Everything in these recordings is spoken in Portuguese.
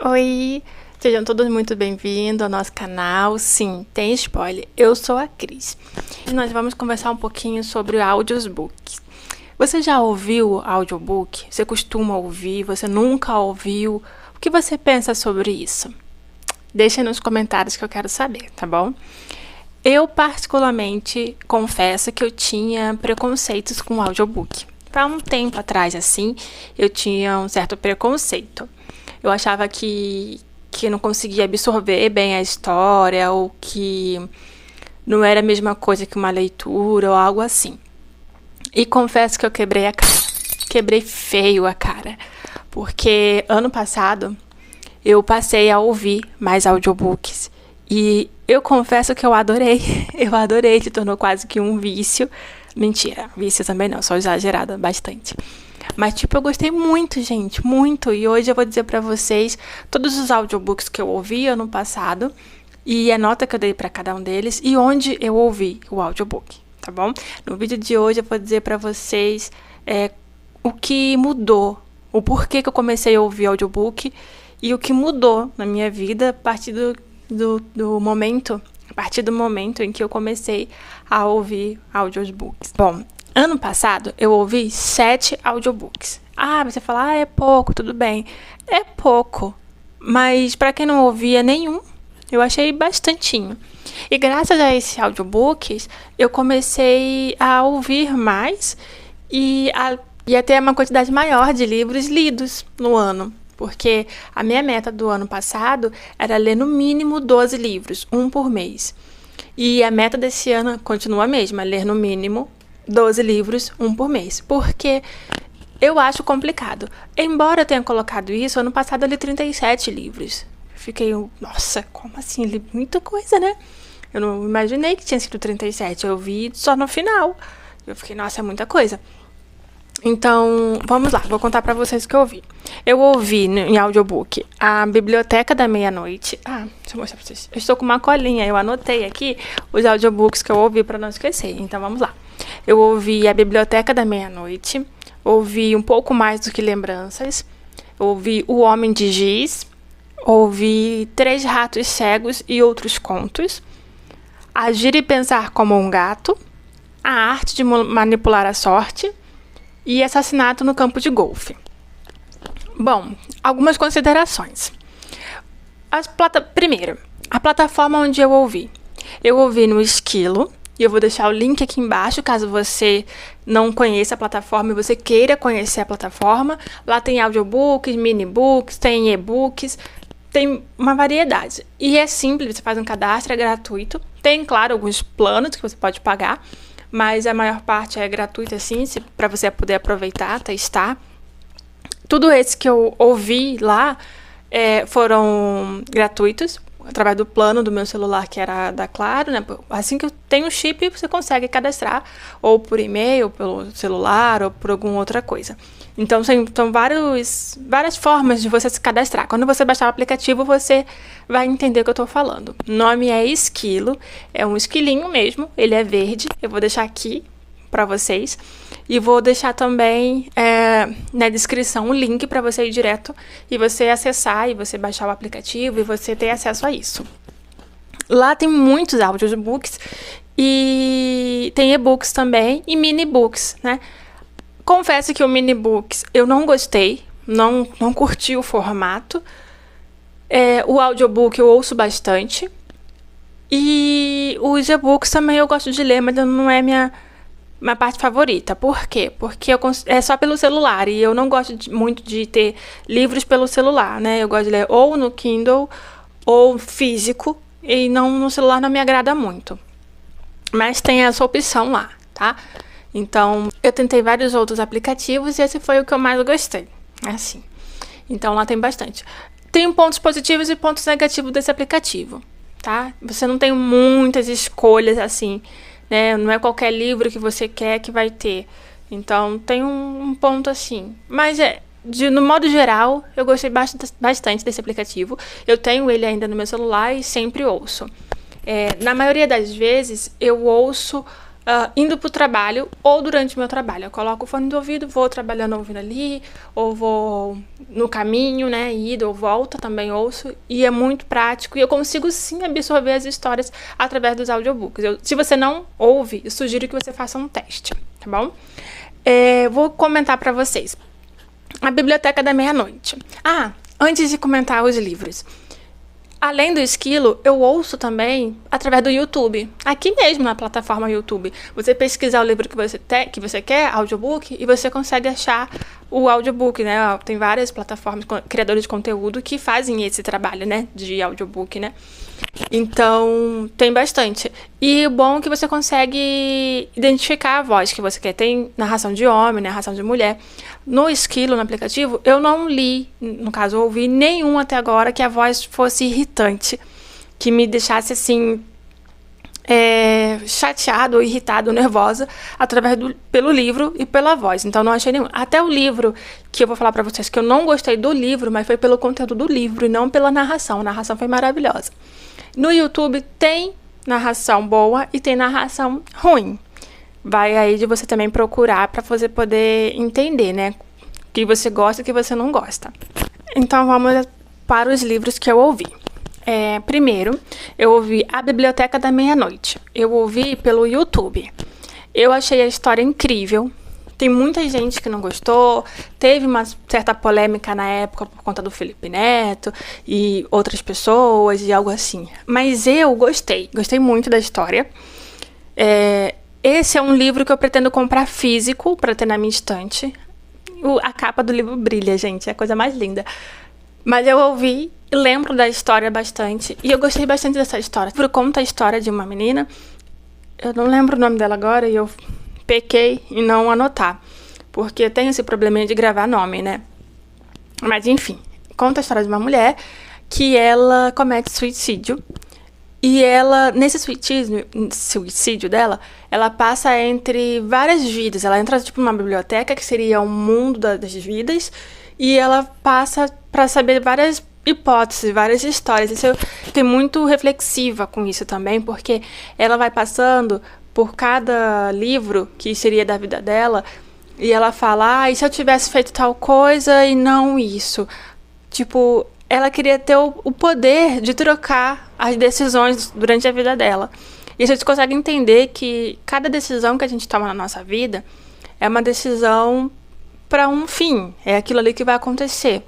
Oi, sejam todos muito bem-vindos ao nosso canal. Sim, tem spoiler. Eu sou a Cris. E nós vamos conversar um pouquinho sobre audiobooks. Você já ouviu audiobook? Você costuma ouvir? Você nunca ouviu? O que você pensa sobre isso? Deixa aí nos comentários que eu quero saber, tá bom? Eu particularmente confesso que eu tinha preconceitos com audiobook. Há um tempo atrás, assim, eu tinha um certo preconceito. Eu achava que eu não conseguia absorver bem a história, ou que não era a mesma coisa que uma leitura, ou algo assim. E confesso que eu quebrei a cara. Quebrei feio a cara. Porque ano passado eu passei a ouvir mais audiobooks. E eu confesso que eu adorei. Eu adorei, se tornou quase que um vício. Mentira, vício também não, sou exagerada bastante. Mas, eu gostei muito, gente, muito. E hoje eu vou dizer pra vocês todos os audiobooks que eu ouvi ano passado e a nota que eu dei pra cada um deles e onde eu ouvi o audiobook, tá bom? No vídeo de hoje eu vou dizer pra vocês o que mudou, o porquê que eu comecei a ouvir audiobook e o que mudou na minha vida a partir do momento em que eu comecei a ouvir audiobooks. Bom, ano passado, eu ouvi 7 audiobooks. Você fala, é pouco, tudo bem. É pouco, mas para quem não ouvia nenhum, eu achei bastantinho. E graças a esses audiobooks, eu comecei a ouvir mais e a ter uma quantidade maior de livros lidos no ano. Porque a minha meta do ano passado era ler no mínimo 12 livros, um por mês. E a meta desse ano continua a mesma, ler no mínimo 12 livros, um por mês. Porque eu acho complicado. Embora eu tenha colocado isso, ano passado eu li 37 livros. Fiquei, nossa, como assim? Eu li muita coisa, né? Eu não imaginei que tinha sido 37. Eu vi só no final. Eu fiquei, nossa, é muita coisa. Então, vamos lá, vou contar pra vocês o que eu ouvi. Eu ouvi em audiobook A Biblioteca da Meia-Noite. Deixa eu mostrar pra vocês. Eu estou com uma colinha, eu anotei aqui os audiobooks que eu ouvi pra não esquecer. Então, vamos lá. Eu ouvi A Biblioteca da Meia-Noite, ouvi Um Pouco Mais do que Lembranças, ouvi O Homem de Giz, ouvi Três Ratos Cegos e Outros Contos, Agir e Pensar como um Gato, A Arte de Manipular a Sorte e Assassinato no Campo de Golfe. Bom, algumas considerações. Primeiro, a plataforma onde eu ouvi. Eu ouvi no Esquilo, e eu vou deixar o link aqui embaixo, caso você não conheça a plataforma e você queira conhecer a plataforma. Lá tem audiobooks, minibooks, tem e-books, tem uma variedade. E é simples, você faz um cadastro, é gratuito. Tem, claro, alguns planos que você pode pagar, mas a maior parte é gratuita, assim, para você poder aproveitar, testar. Tudo esse que eu ouvi lá foram gratuitos, através do plano do meu celular, que era da Claro, né? Assim que eu tenho o chip, você consegue cadastrar, ou por e-mail, pelo celular, ou por alguma outra coisa. Então, são várias formas de você se cadastrar. Quando você baixar o aplicativo, você vai entender o que eu estou falando. O nome é Esquilo, é um esquilinho mesmo, ele é verde. Eu vou deixar aqui para vocês. E vou deixar também na descrição um link para você ir direto e você acessar e você baixar o aplicativo e você ter acesso a isso. Lá tem muitos audiobooks e tem e-books também e mini-books, né? Confesso que o mini-books eu não gostei, não curti o formato. O audiobook eu ouço bastante. E os e-books também eu gosto de ler, mas não é minha parte favorita. Por quê? Porque é só pelo celular e eu não gosto muito de ter livros pelo celular, né? Eu gosto de ler ou no Kindle ou físico e no celular não me agrada muito. Mas tem essa opção lá, tá? Então, eu tentei vários outros aplicativos e esse foi o que eu mais gostei. Assim. Então, lá tem bastante. Tem pontos positivos e pontos negativos desse aplicativo, tá? Você não tem muitas escolhas, assim, né? Não é qualquer livro que você quer que vai ter. Então, tem um ponto assim. Mas, no modo geral, eu gostei bastante desse aplicativo. Eu tenho ele ainda no meu celular e sempre ouço. Na maioria das vezes, eu ouço indo pro trabalho ou durante o meu trabalho. Eu coloco o fone do ouvido, vou trabalhando ouvindo ali, ou vou no caminho, né, ida ou volta, também ouço, e é muito prático, e eu consigo sim absorver as histórias através dos audiobooks. Se você não ouve, eu sugiro que você faça um teste, tá bom? Vou comentar para vocês. A Biblioteca da Meia-Noite. Antes de comentar os livros. Além do Esquilo, eu ouço também através do YouTube. Aqui mesmo na plataforma YouTube. Você pesquisar o livro que você quer, audiobook, e você consegue achar o audiobook, né? Tem várias plataformas, criadores de conteúdo que fazem esse trabalho, né? De audiobook, né? Então, tem bastante. E o bom é que você consegue identificar a voz que você quer. Tem narração de homem, narração de mulher. No Esquilo, no aplicativo, eu não li, no caso, ouvi nenhum até agora que a voz fosse irritante, que me deixasse, assim, chateado, ou irritado, ou nervosa, pelo livro e pela voz. Então, não achei nenhum. Até o livro, que eu vou falar pra vocês que eu não gostei do livro, mas foi pelo conteúdo do livro e não pela narração. A narração foi maravilhosa. No YouTube tem narração boa e tem narração ruim. Vai aí de você também procurar para você poder entender, né? O que você gosta e o que você não gosta. Então, vamos para os livros que eu ouvi. Primeiro, eu ouvi A Biblioteca da Meia-Noite. Eu ouvi pelo YouTube. Eu achei a história incrível. Tem muita gente que não gostou. Teve uma certa polêmica na época por conta do Felipe Neto e outras pessoas e algo assim. Mas eu gostei. Gostei muito da história. Esse é um livro que eu pretendo comprar físico para ter na minha estante. A capa do livro brilha, gente. É a coisa mais linda. Mas eu ouvi e lembro da história bastante. E eu gostei bastante dessa história. O livro conta a história de uma menina. Eu não lembro o nome dela agora e eu pequei em não anotar. Porque eu tenho esse probleminha de gravar nome, né? Mas enfim. Conta a história de uma mulher que ela comete suicídio. E ela, nesse suicídio dela, ela passa entre várias vidas. Ela entra, tipo, numa biblioteca, que seria um mundo das vidas, e ela passa para saber várias hipóteses, várias histórias. Isso eu fiquei muito reflexiva com isso também, porque ela vai passando por cada livro, que seria da vida dela, e ela fala, e se eu tivesse feito tal coisa e não isso? Tipo, ela queria ter o poder de trocar as decisões durante a vida dela. E a gente consegue entender que cada decisão que a gente toma na nossa vida é uma decisão para um fim. É aquilo ali que vai acontecer.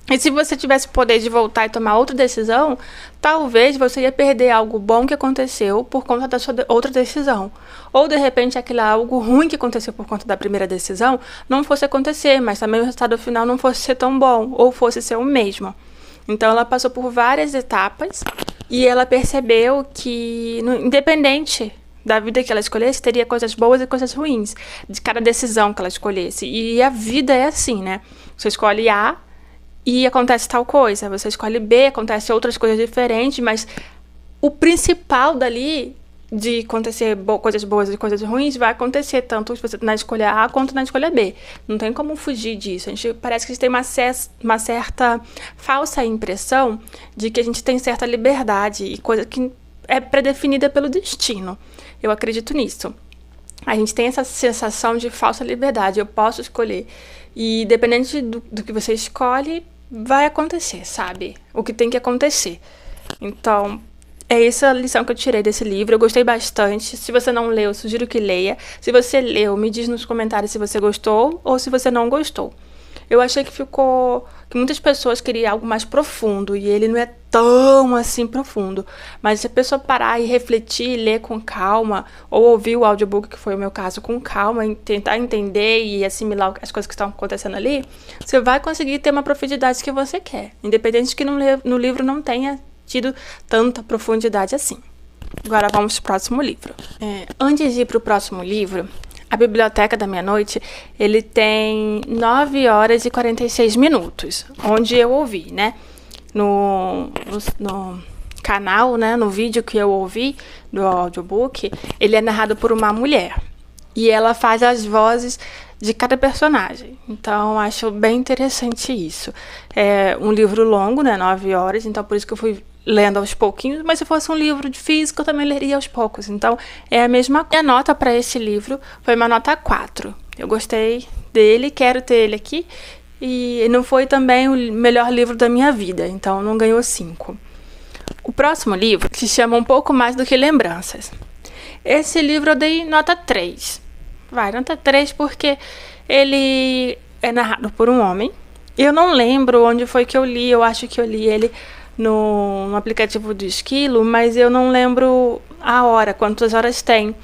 E se você tivesse o poder de voltar e tomar outra decisão, talvez você ia perder algo bom que aconteceu por conta da sua outra decisão. Ou, de repente, aquele algo ruim que aconteceu por conta da primeira decisão não fosse acontecer, mas também o resultado final não fosse ser tão bom, ou fosse ser o mesmo. Então, ela passou por várias etapas e ela percebeu que, independente da vida que ela escolhesse, teria coisas boas e coisas ruins de cada decisão que ela escolhesse. E a vida é assim, né? Você escolhe A e acontece tal coisa. Você escolhe B, acontece outras coisas diferentes, mas o principal dali de acontecer coisas boas e coisas ruins vai acontecer tanto na escolha A quanto na escolha B. Não tem como fugir disso. Parece que a gente tem uma certa falsa impressão de que a gente tem certa liberdade e coisa que é predefinida pelo destino. Eu acredito nisso. A gente tem essa sensação de falsa liberdade. Eu posso escolher. E dependente do que você escolhe, vai acontecer, sabe? O que tem que acontecer. Então, é essa a lição que eu tirei desse livro. Eu gostei bastante. Se você não leu, eu sugiro que leia. Se você leu, me diz nos comentários se você gostou ou se você não gostou. Eu achei que muitas pessoas queriam algo mais profundo, e ele não é tão assim profundo. Mas se a pessoa parar e refletir, ler com calma, ou ouvir o audiobook, que foi o meu caso, com calma, e tentar entender e assimilar as coisas que estão acontecendo ali, você vai conseguir ter uma profundidade que você quer, independente de que no livro não tenha tido tanta profundidade assim. Agora vamos para o próximo livro. Antes de ir para o próximo livro, A Biblioteca da Meia-Noite, ele tem 9 horas e 46 minutos, onde eu ouvi, né? No canal, né? No vídeo que eu ouvi do audiobook, ele é narrado por uma mulher. E ela faz as vozes de cada personagem. Então, acho bem interessante isso. É um livro longo, né? 9 horas, então por isso que eu fui lendo aos pouquinhos, mas se fosse um livro de física, eu também leria aos poucos. Então, é a mesma coisa. A nota para esse livro foi uma nota 4. Eu gostei dele, quero ter ele aqui. E não foi também o melhor livro da minha vida, então não ganhou 5. O próximo livro se chama Um Pouco Mais do que Lembranças. Esse livro eu dei nota 3. Nota 3 porque ele é narrado por um homem. Eu não lembro onde foi que eu li, eu acho que eu li ele no aplicativo do Esquilo, mas eu não lembro a hora, quantas horas tem.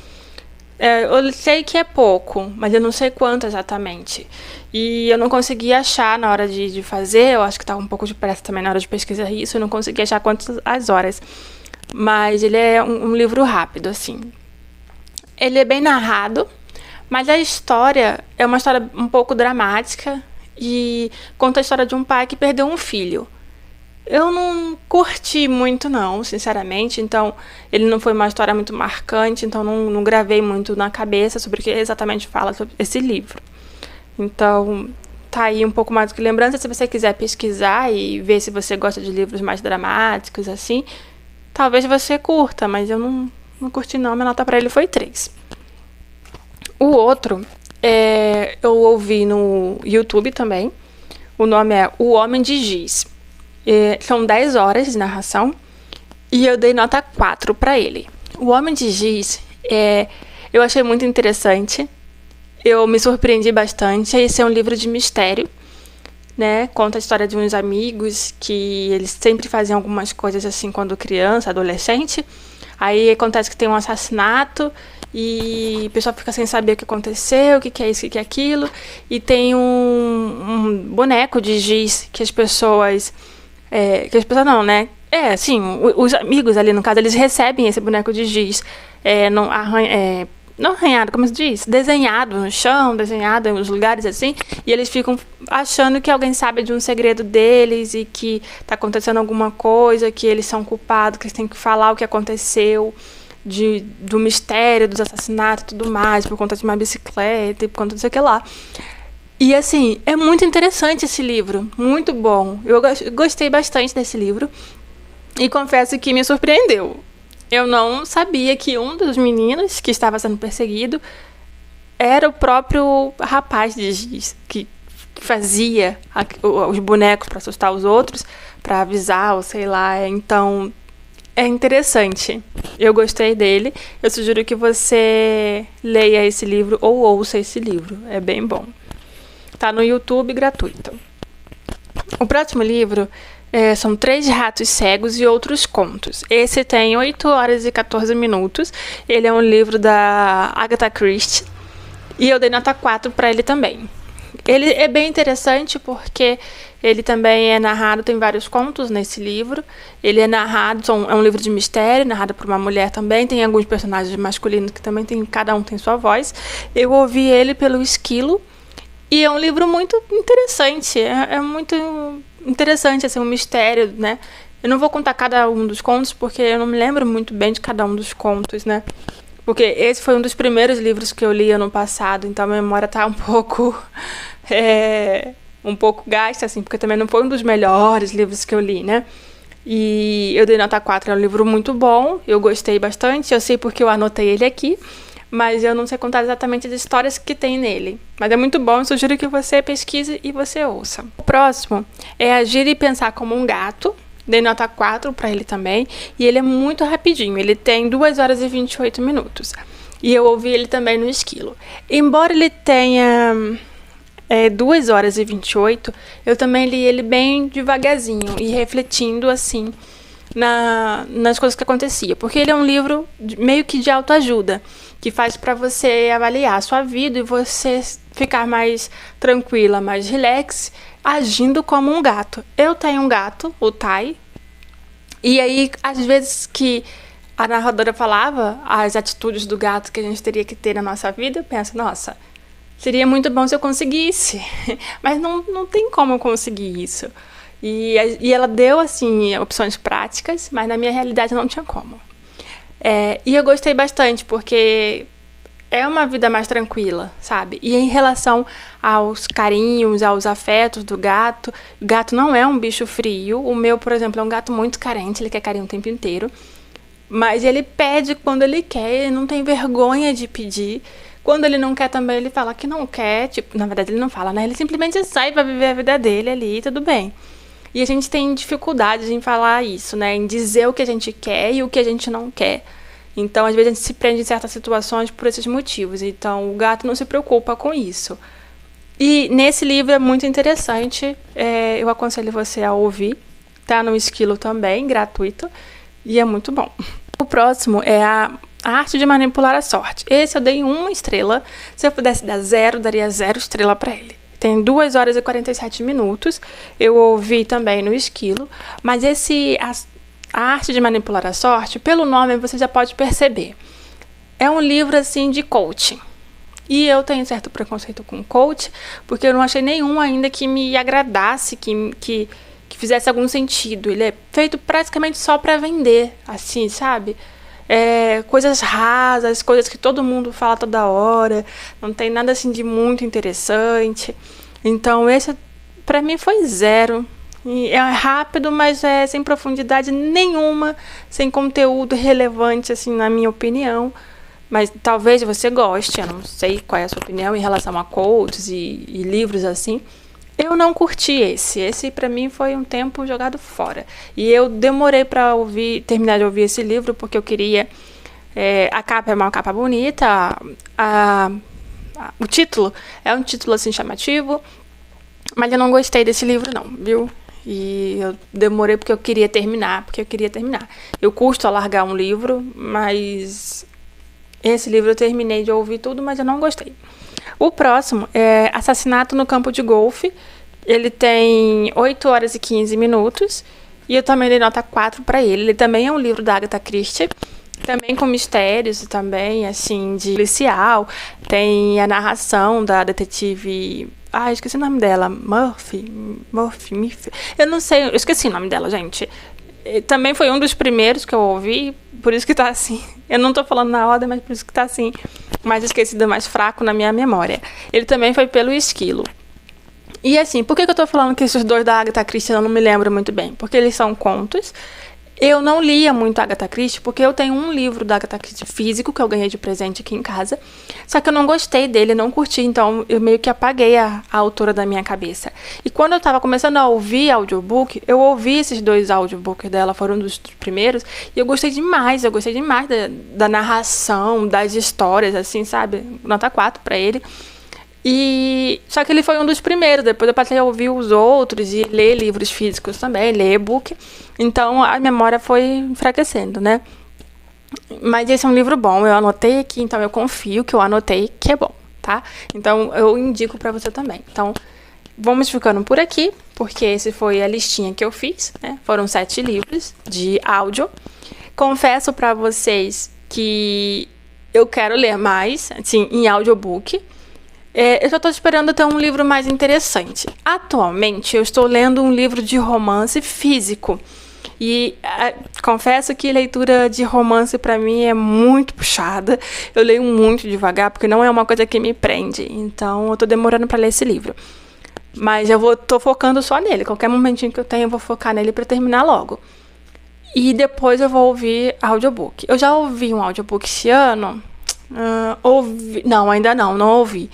Eu sei que é pouco, mas eu não sei quanto exatamente. E eu não consegui achar na hora de fazer, eu acho que estava um pouco de pressa também na hora de pesquisar isso, eu não consegui achar quantas as horas. Mas ele é um livro rápido, assim. Ele é bem narrado, mas a história é uma história um pouco dramática e conta a história de um pai que perdeu um filho. Eu não curti muito não, sinceramente, então ele não foi uma história muito marcante, então não gravei muito na cabeça sobre o que exatamente fala sobre esse livro. Então, tá aí Um Pouco Mais do que Lembrança. Se você quiser pesquisar e ver se você gosta de livros mais dramáticos, assim, talvez você curta, mas eu não curti não, minha nota pra ele foi 3. O outro, eu ouvi no YouTube também, o nome é O Homem de Giz. São 10 horas de narração e eu dei nota 4 para ele. O Homem de Giz, eu achei muito interessante, eu me surpreendi bastante. Esse é um livro de mistério, né? Conta a história de uns amigos que eles sempre faziam algumas coisas assim quando criança, adolescente. Aí acontece que tem um assassinato e o pessoal fica sem saber o que aconteceu, o que é isso, o que é aquilo. E tem um boneco de giz que as pessoas... não, né? Os amigos ali, no caso, eles recebem esse boneco de giz não arranhado, como se diz? Desenhado no chão, desenhado nos lugares assim, e eles ficam achando que alguém sabe de um segredo deles e que tá acontecendo alguma coisa, que eles são culpados, que eles têm que falar o que aconteceu, do mistério, dos assassinatos e tudo mais, por conta de uma bicicleta e por conta de sei o que lá. E assim, é muito interessante esse livro, muito bom. Eu gostei bastante desse livro e confesso que me surpreendeu. Eu não sabia que um dos meninos que estava sendo perseguido era o próprio rapaz de giz, que fazia os bonecos para assustar os outros, para avisar, ou sei lá. Então, é interessante. Eu gostei dele. Eu sugiro que você leia esse livro ou ouça esse livro. É bem bom. Tá no YouTube gratuito. O próximo livro são 3 Ratos Cegos e Outros Contos. Esse tem 8 horas e 14 minutos. Ele é um livro da Agatha Christie. E eu dei nota 4 para ele também. Ele é bem interessante porque ele também é narrado, tem vários contos nesse livro. Ele é narrado, é um livro de mistério, narrado por uma mulher também. Tem alguns personagens masculinos que também cada um tem sua voz. Eu ouvi ele pelo Esquilo. E é um livro muito interessante, é muito interessante, assim, um mistério, né? Eu não vou contar cada um dos contos, porque eu não me lembro muito bem de cada um dos contos, né? Porque esse foi um dos primeiros livros que eu li ano passado, então a memória tá um pouco gasta, assim, porque também não foi um dos melhores livros que eu li, né? E eu dei nota 4, é um livro muito bom, eu gostei bastante, eu sei porque eu anotei ele aqui. Mas eu não sei contar exatamente as histórias que tem nele. Mas é muito bom, eu sugiro que você pesquise e você ouça. O próximo é Agir e Pensar como um Gato. Dei nota 4 para ele também. E ele é muito rapidinho, ele tem 2 horas e 28 minutos. E eu ouvi ele também no Esquilo. Embora ele tenha 2 horas e 28, eu também li ele bem devagarzinho e refletindo assim nas coisas que aconteciam. Porque ele é um livro meio que de autoajuda, que faz para você avaliar a sua vida e você ficar mais tranquila, mais relax, agindo como um gato. Eu tenho um gato, o Tai, e aí, às vezes que a narradora falava as atitudes do gato que a gente teria que ter na nossa vida, eu penso, nossa, seria muito bom se eu conseguisse, mas não tem como eu conseguir isso. E ela deu, assim, opções práticas, mas na minha realidade não tinha como. E eu gostei bastante, porque é uma vida mais tranquila, sabe? E em relação aos carinhos, aos afetos do gato, o gato não é um bicho frio. O meu, por exemplo, é um gato muito carente, ele quer carinho o tempo inteiro. Mas ele pede quando ele quer, ele não tem vergonha de pedir. Quando ele não quer também, ele fala que não quer. Tipo, na verdade, ele não fala, né? Ele simplesmente sai pra viver a vida dele ali, tudo bem. E a gente tem dificuldades em falar isso, né? Em dizer o que a gente quer e o que a gente não quer. Então, às vezes, a gente se prende em certas situações por esses motivos. Então, o gato não se preocupa com isso. E nesse livro é muito interessante. Eu aconselho você a ouvir. Tá no Esquilo também, gratuito. E é muito bom. O próximo é a Arte de Manipular a Sorte. Esse eu dei 1 estrela. Se eu pudesse dar 0, daria 0 estrela para ele. Tem 2 horas e 47 minutos. Eu ouvi também no Esquilo. Mas A Arte de Manipular a Sorte, pelo nome você já pode perceber. É um livro assim de coaching. E eu tenho certo preconceito com coach, porque eu não achei nenhum ainda que me agradasse, que fizesse algum sentido. Ele é feito praticamente só para vender, assim, sabe? Coisas rasas, coisas que todo mundo fala toda hora. Não tem nada assim de muito interessante. Então esse para mim foi 0. É rápido, mas sem profundidade nenhuma, sem conteúdo relevante, assim, na minha opinião. Mas talvez você goste, eu não sei qual é a sua opinião em relação a coaches e livros assim. Eu não curti esse. Esse, pra mim, foi um tempo jogado fora. E eu demorei pra terminar de ouvir esse livro, porque eu queria... a capa é uma capa bonita, o título é um título, assim, chamativo, mas eu não gostei desse livro, não, viu? E eu demorei porque eu queria terminar, Eu custo a largar um livro, mas esse livro eu terminei de ouvir tudo, mas eu não gostei. O próximo é Assassinato no Campo de Golfe. Ele tem 8 horas e 15 minutos. E eu também dei nota 4 para ele. Ele também é um livro da Agatha Christie. Também com mistérios, também, assim, de policial. Tem a narração da detetive... esqueci o nome dela. Murphy. Eu não sei, eu esqueci o nome dela, gente. Também foi um dos primeiros que eu ouvi, por isso que tá assim. Eu não tô falando na ordem, mas por isso que tá assim. Mais esquecido, mais fraco na minha memória. Ele também foi pelo Esquilo. E assim, por que eu tô falando que esses dois da Agatha Christie eu não me lembro muito bem? Porque eles são contos. Eu não lia muito Agatha Christie, porque eu tenho um livro da Agatha Christie físico, que eu ganhei de presente aqui em casa. Só que eu não gostei dele, não curti, então eu meio que apaguei a autora da minha cabeça. E quando eu tava começando a ouvir audiobook, eu ouvi esses 2 audiobooks dela, foram dos primeiros, e eu gostei demais da narração, das histórias, assim, sabe? Nota 4 pra ele. Só que ele foi um dos primeiros, depois eu passei a ouvir os outros e ler livros físicos também, ler e-book. Então a memória foi enfraquecendo, né? Mas esse é um livro bom, eu anotei aqui, então eu confio que eu anotei que é bom, tá? Então eu indico pra você também. Então vamos ficando por aqui, porque esse foi a listinha que eu fiz, né? Foram 7 livros de áudio. Confesso pra vocês que eu quero ler mais, assim, em audiobook. Eu só estou esperando ter um livro mais interessante. Atualmente, eu estou lendo um livro de romance físico. E confesso que leitura de romance para mim é muito puxada. Eu leio muito devagar, porque não é uma coisa que me prende. Então, eu estou demorando para ler esse livro. Mas tô focando só nele. Qualquer momentinho que eu tenho, eu vou focar nele para terminar logo. E depois eu vou ouvir audiobook. Eu já ouvi um audiobook esse ano. Não, ainda não ouvi.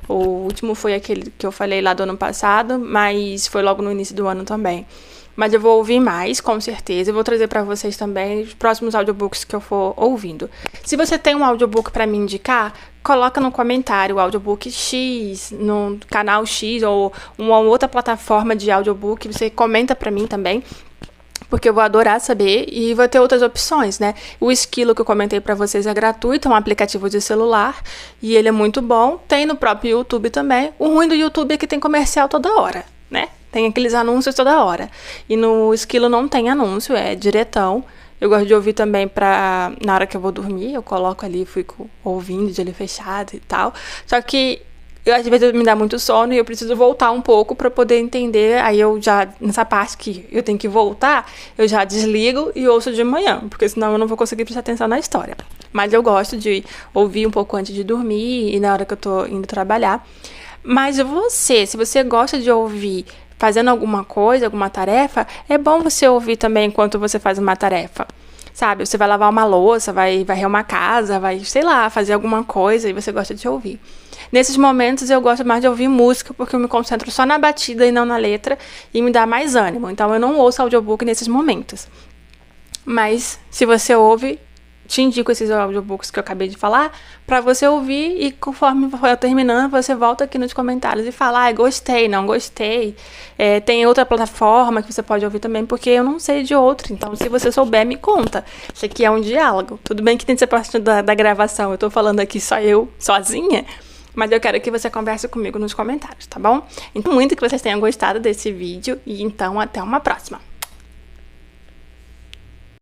O último foi aquele que eu falei lá do ano passado, mas foi logo no início do ano também. Mas eu vou ouvir mais, com certeza. Eu vou trazer para vocês também os próximos audiobooks que eu for ouvindo. Se você tem um audiobook para me indicar, coloca no comentário o audiobook X, no canal X ou uma outra plataforma de audiobook. Você comenta para mim também, porque eu vou adorar saber, e vai ter outras opções, né? O Esquilo que eu comentei pra vocês é gratuito, é um aplicativo de celular, e ele é muito bom. Tem no próprio YouTube também. O ruim do YouTube é que tem comercial toda hora, né? Tem aqueles anúncios toda hora. E no Esquilo não tem anúncio, é diretão. Eu gosto de ouvir também na hora que eu vou dormir, eu coloco ali e fico ouvindo de olho fechado e tal. Só que às vezes me dá muito sono e eu preciso voltar um pouco para poder entender. Aí eu já, nessa parte que eu tenho que voltar, eu já desligo e ouço de manhã, porque senão eu não vou conseguir prestar atenção na história. Mas eu gosto de ouvir um pouco antes de dormir e na hora que eu tô indo trabalhar. Mas você, se você gosta de ouvir fazendo alguma coisa, alguma tarefa, é bom você ouvir também enquanto você faz uma tarefa. Sabe, você vai lavar uma louça, vai varrer uma casa, vai, sei lá, fazer alguma coisa e você gosta de ouvir. Nesses momentos eu gosto mais de ouvir música porque eu me concentro só na batida e não na letra e me dá mais ânimo. Então eu não ouço audiobook nesses momentos. Mas se você ouve, te indico esses audiobooks que eu acabei de falar pra você ouvir e conforme for terminando, você volta aqui nos comentários e fala, gostei, não gostei. Tem outra plataforma que você pode ouvir também, porque eu não sei de outra. Então, se você souber, me conta. Isso aqui é um diálogo. Tudo bem que tem que ser parte da gravação. Eu tô falando aqui só eu, sozinha. Mas eu quero que você converse comigo nos comentários, tá bom? Então, muito que vocês tenham gostado desse vídeo e então até uma próxima.